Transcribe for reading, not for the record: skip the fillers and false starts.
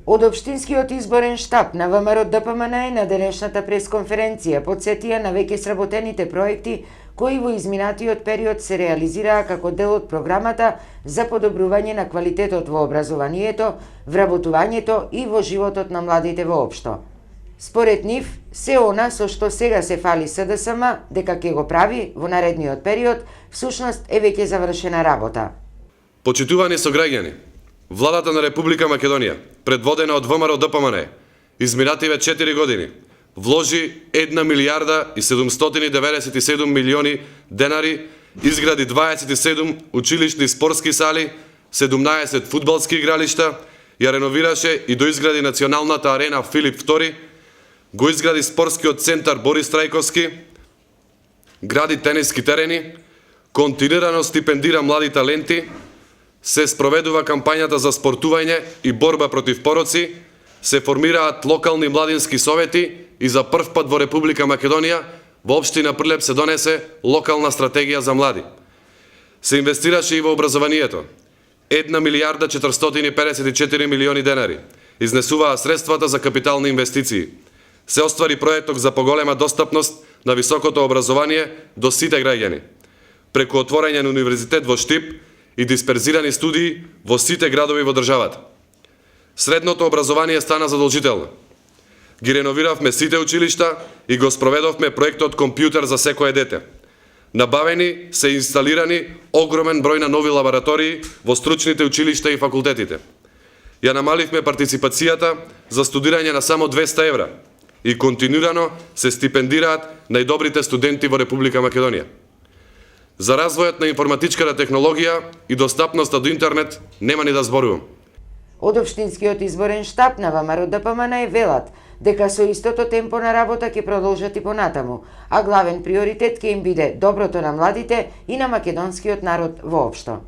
Од Општинскиот изборен штаб на ВМРО ДПМН на денешната пресконференција потсетија на веќе сработените проекти кои во изминатиот период се реализираа како дел од програмата за подобрување на квалитетот во образованието, вработувањето и во животот на младите воопшто. Според нив, се она со што сега се фали СДСМ дека ќе го прави во наредниот период, всушност е веќе завршена работа. Почитувани сограѓани, Владата на Република Македонија, предводена од ВМРО ДПМН, изминативе 4 години, вложи 1 милијарда и 797 милиони денари, изгради 27 училишни спортски сали, 17 фудбалски игралишта, ја реновираше и доизгради националната арена Филип II, го изгради спортскиот центар Борис Трајковски, гради тениски терени, континуирано стипендира млади таленти, се спроведува кампањата за спортување и борба против пороци, се формираат локални младински совети и за прв пат во Република Македонија во општина Прилеп се донесе локална стратегија за млади. Се инвестираше и во образованието. 1 милијарда 454 милиони денари изнесуваа средствата за капитални инвестиции. Се оствари проектот за поголема достапност на високото образование до сите граѓани, преку отворање на универзитет во Штип и дисперзирани студии во сите градови во државата. Средното образование стана задолжително. Ги реновиравме сите училишта и го спроведовме проектот Компјутер за секое дете. Набавени се инсталирани огромен број на нови лаборатории во стручните училишта и факултетите. Ја намаливме партиципацијата за студирање на само 200 евра и континуирано се стипендираат најдобрите студенти во Република Македонија. За развојот на информатичката технологија и достапноста до интернет нема ни да зборувам. Од Општинскиот изборен штаб на ВМРО ДПМН велат дека со истото темпо на работа ќе продолжат и понатаму, а главен приоритет ќе им биде доброто на младите и на македонскиот народ воопшто.